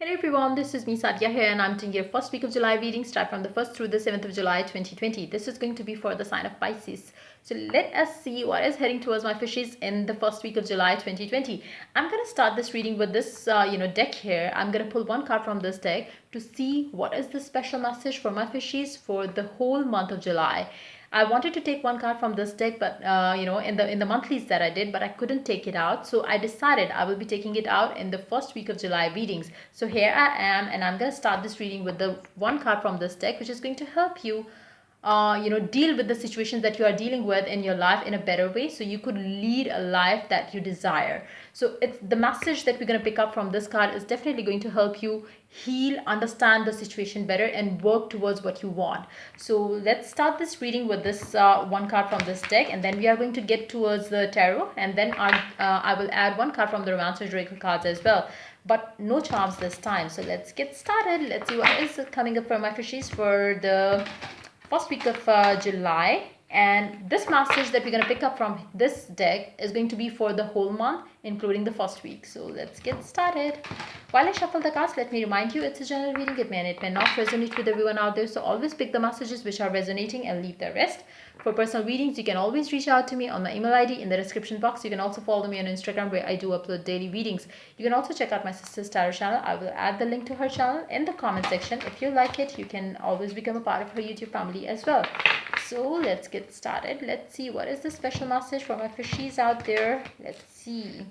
Hello everyone, this is me Sadia here and I'm doing your first week of July reading start from the 1st through the 7th of July 2020. This is going to be for the sign of Pisces. So let us see what is heading towards my fishes in the first week of July 2020. I'm going to start this reading with this deck here. I'm going to pull one card from this deck to see what is the special message for my fishes for the whole month of July. I wanted to take one card from this deck, but in the monthlies that I did, but I couldn't take it out. So I decided I will be taking it out in the first week of July readings. So here I am, and I'm going to start this reading with the one card from this deck, which is going to help you deal with the situations that you are dealing with in your life in a better way, so you could lead a life that you desire. So it's the message that we're going to pick up from this card is definitely going to help you heal, understand the situation better, and work towards what you want. So let's start this reading with this one card from this deck, and then we are going to get towards the tarot, and then I will add one card from the romance oracle cards as well, but no charms this time. So let's get started. Let's see what is coming up for my fishies for the first week of July. And this message that we're going to pick up from this deck is going to be for the whole month, including the first week. So let's get started. While I shuffle the cards, let me remind you it's a general reading. It may not resonate with everyone out there. So always pick the messages which are resonating and leave the rest. For personal readings, you can always reach out to me on my email ID in the description box. You can also follow me on Instagram where I do upload daily readings. You can also check out my sister's tarot channel. I will add the link to her channel in the comment section. If you like it, you can always become a part of her YouTube family as well. So let's get started. Let's see what is the special message for my fishies out there. Let's see.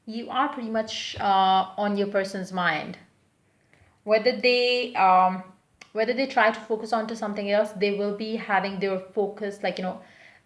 You are pretty much on your person's mind. Whether they try to focus onto something else, they will be having their focus,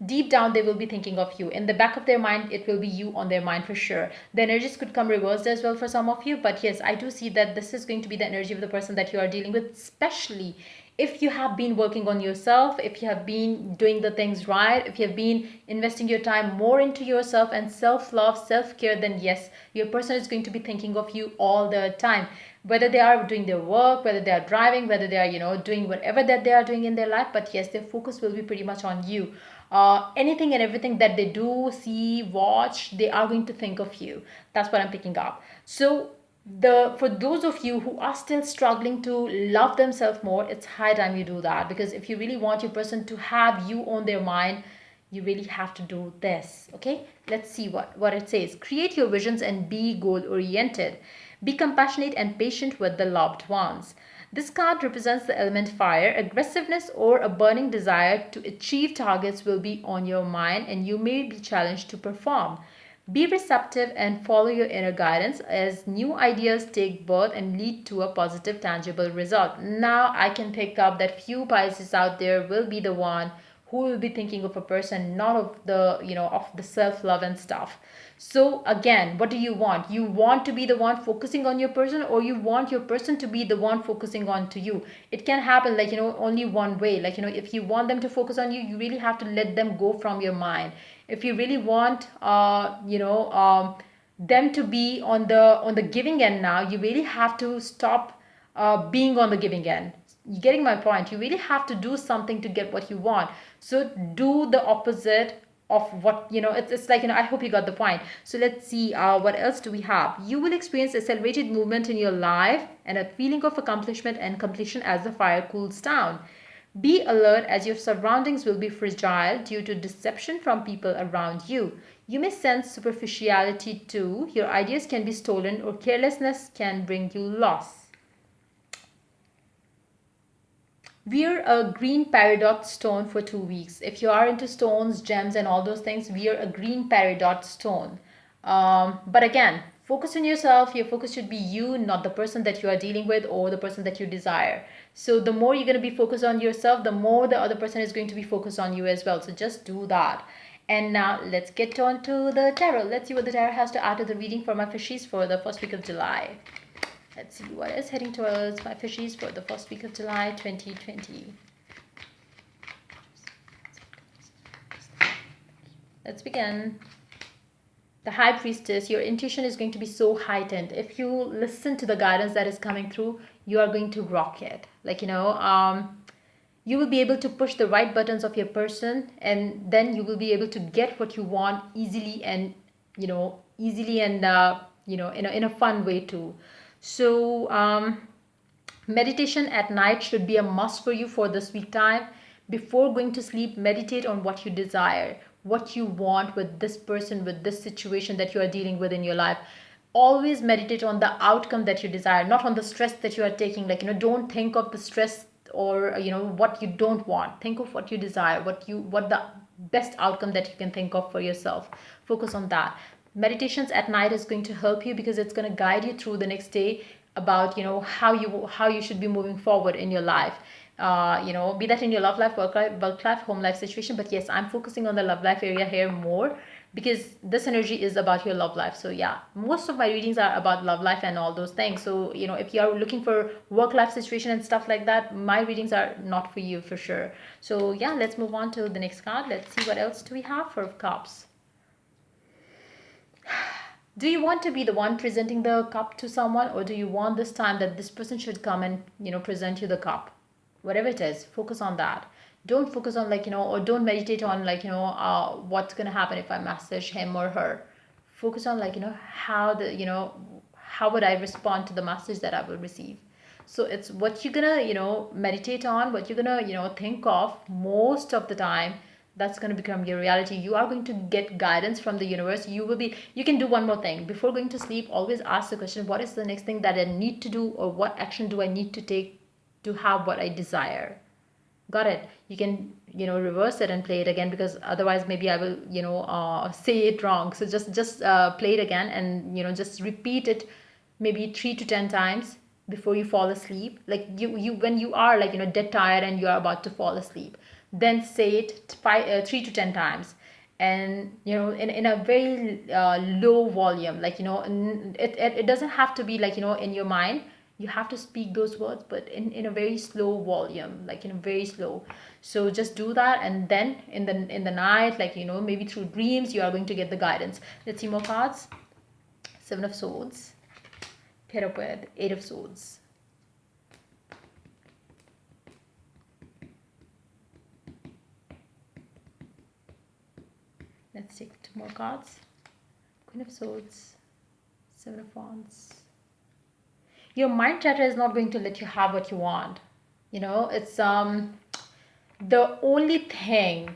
deep down they will be thinking of you. In the back of their mind, it will be you on their mind for sure. The energies could come reversed as well for some of you, but yes, I do see that this is going to be the energy of the person that you are dealing with, especially if you have been working on yourself, if you have been doing the things right, if you have been investing your time more into yourself and self-love, self-care, then yes, your person is going to be thinking of you all the time. Whether they are doing their work, whether they are driving, whether they are doing whatever that they are doing in their life, but yes, their focus will be pretty much on you. Anything and everything that they do, see, watch, they are going to think of you. That's what I'm picking up. So for those of you who are still struggling to love themselves more, it's high time you do that, because if you really want your person to have you on their mind, you really have to do this. Okay, let's see what it says. Create your visions and be goal oriented. Be compassionate and patient with the loved ones. This card represents the element fire. Aggressiveness or a burning desire to achieve targets will be on your mind, and you may be challenged to perform. Be receptive and follow your inner guidance as new ideas take birth and lead to a positive, tangible result. Now I can pick up that few Pisces out there will be the one who will be thinking of a person, not of the self-love and stuff. So again, what do you want? You want to be the one focusing on your person, or you want your person to be the one focusing on to you? It can happen only one way. If you want them to focus on you, you really have to let them go from your mind. If you really want them to be on the giving end, now you really have to stop being on the giving end. You getting my point? You really have to do something to get what you want. So do the opposite of what it's I hope you got the point. So let's see, what else do we have. You will experience accelerated movement in your life and a feeling of accomplishment and completion as the fire cools down. Be alert as your surroundings will be fragile due to deception from people around you. You may sense superficiality too. Your ideas can be stolen, or carelessness can bring you loss. Wear a green peridot stone for 2 weeks. If you are into stones, gems, and all those things, wear a green peridot stone. But again, focus on yourself. Your focus should be you, not the person that you are dealing with or the person that you desire. So the more you're going to be focused on yourself, the more the other person is going to be focused on you as well. So just do that. And now let's get on to the tarot. Let's see what the tarot has to add to the reading for my fishies for the first week of July. Let's see what is heading towards my fishies for the first week of July 2020. Let's begin. The High Priestess, your intuition is going to be so heightened. If you listen to the guidance that is coming through, you are going to rock it. You will be able to push the right buttons of your person, and then you will be able to get what you want easily, and in a fun way too. So meditation at night should be a must for you for this week time. Before going to sleep, meditate on what you desire, what you want with this person, with this situation that you are dealing with in your life. Always meditate on the outcome that you desire, not on the stress that you are taking. Don't think of the stress, or what you don't want. Think of what you desire, what the best outcome that you can think of for yourself. Focus on that. Meditations at night is going to help you, because it's going to guide you through the next day about how you should be moving forward in your life. Be that in your love life, work life, home life situation. But yes, I'm focusing on the love life area here more, because this energy is about your love life. So yeah, most of my readings are about love life and all those things. So if you are looking for work life situation and stuff like that, my readings are not for you for sure. So yeah, let's move on to the next card. Let's see what else do we have for cups. Do you want to be the one presenting the cup to someone, or do you want this time that this person should come and present you the cup? Whatever it is, focus on that. Don't focus on or don't meditate on what's gonna happen if I message him or her. Focus on how would I respond to the message that I will receive. So it's what you're gonna meditate on, what you're gonna think of most of the time. That's going to become your reality. You are going to get guidance from the universe. You can do one more thing before going to sleep. Always ask the question, what is the next thing that I need to do, or what action do I need to take to have what I desire? Got it? You can reverse it and play it again, because otherwise maybe I will say it wrong. So just play it again, and just repeat it maybe 3 to 10 times before you fall asleep. Like you when you are dead tired and you are about to fall asleep, then say it 3 to 10 times, and in a very low volume. It doesn't have to be in your mind. You have to speak those words, but in a very slow volume, very slow. So just do that, and then in the night, maybe through dreams, you are going to get the guidance. Let's see more cards. Seven of Swords, pair up with Eight of Swords. Let's take 2 more cards. Queen of Swords, Seven of Wands. Your mind chatter is not going to let you have what you want. It's the only thing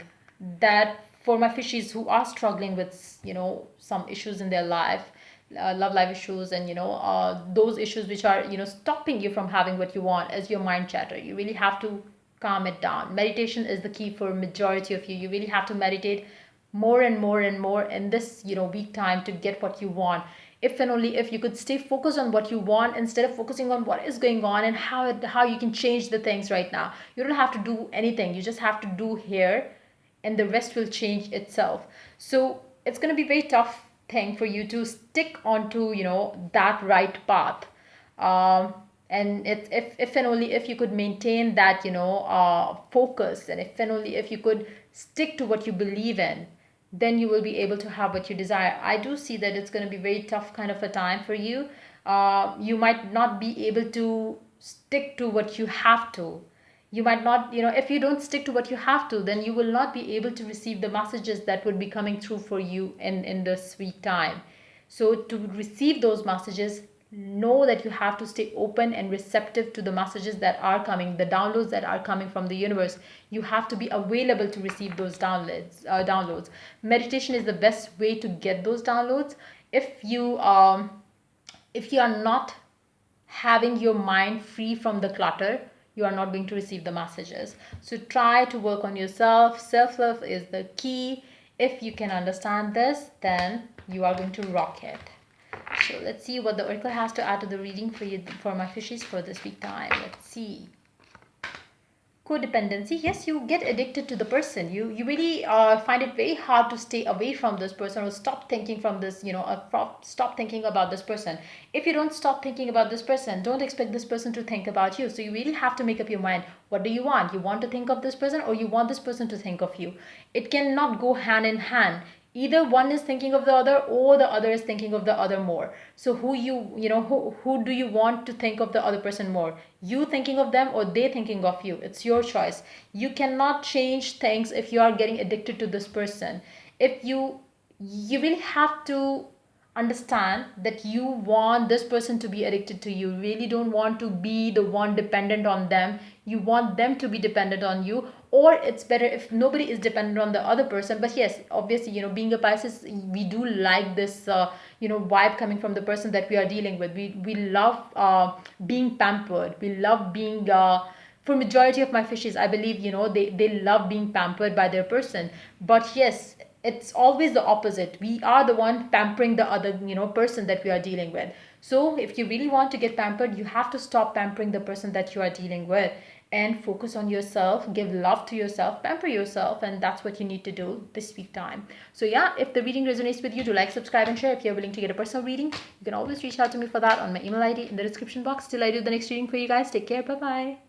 that, for my fishies who are struggling with some issues in their life, love life issues, and those issues which are stopping you from having what you want, as your mind chatter. You really have to calm it down. Meditation is the key for majority of you. You really have to meditate more and more and more in this week time to get what you want. If and only if you could stay focused on what you want, instead of focusing on what is going on and how you can change the things right now. You don't have to do anything. You just have to do here, and the rest will change itself. So it's going to be very tough thing for you to stick onto that right path. And if and only if you could maintain that focus, and if and only if you could stick to what you believe in, then you will be able to have what you desire. I do see that it's going to be very tough kind of a time for you. You might not be able to stick to what you have to. You might not, if you don't stick to what you have to, then you will not be able to receive the messages that would be coming through for you in this week time. So to receive those messages, know that you have to stay open and receptive to the messages that are coming, the downloads that are coming from the universe. You have to be available to receive those downloads. Meditation is the best way to get those downloads. If you are not having your mind free from the clutter, you are not going to receive the messages. So try to work on yourself. Self-love is the key. If you can understand this, then you are going to rock it. So let's see what the oracle has to add to the reading for you, for my fishies, for this week time. Let's see. Codependency. Yes, you get addicted to the person. You really find it very hard to stay away from this person, or stop thinking from this, stop thinking about this person. If you don't stop thinking about this person, don't expect this person to think about you. So you really have to make up your mind. What do you want? You want to think of this person, or you want this person to think of you? It cannot go hand in hand. either one is thinking of the other or the other is thinking of the other more. So who do you want to think of the other person more? You thinking of them or they thinking of you? It's your choice. You cannot change things if you are getting addicted to this person. If you really have to understand that you want this person to be addicted to you. You really don't want to be the one dependent on them. You want them to be dependent on you. Or it's better if nobody is dependent on the other person. But yes, obviously, being a Pisces, we do like this vibe coming from the person that we are dealing with. We love being pampered. We love being for majority of my fishes, I believe, they love being pampered by their person. But yes, it's always the opposite. We are the one pampering the other person that we are dealing with. So if you really want to get pampered, you have to stop pampering the person that you are dealing with and focus on yourself, give love to yourself, pamper yourself, and that's what you need to do this week time. So yeah, if the reading resonates with you, do like, subscribe, and share. If you're willing to get a personal reading, you can always reach out to me for that on my email ID in the description box. Till I do the next reading for you guys, take care. Bye bye.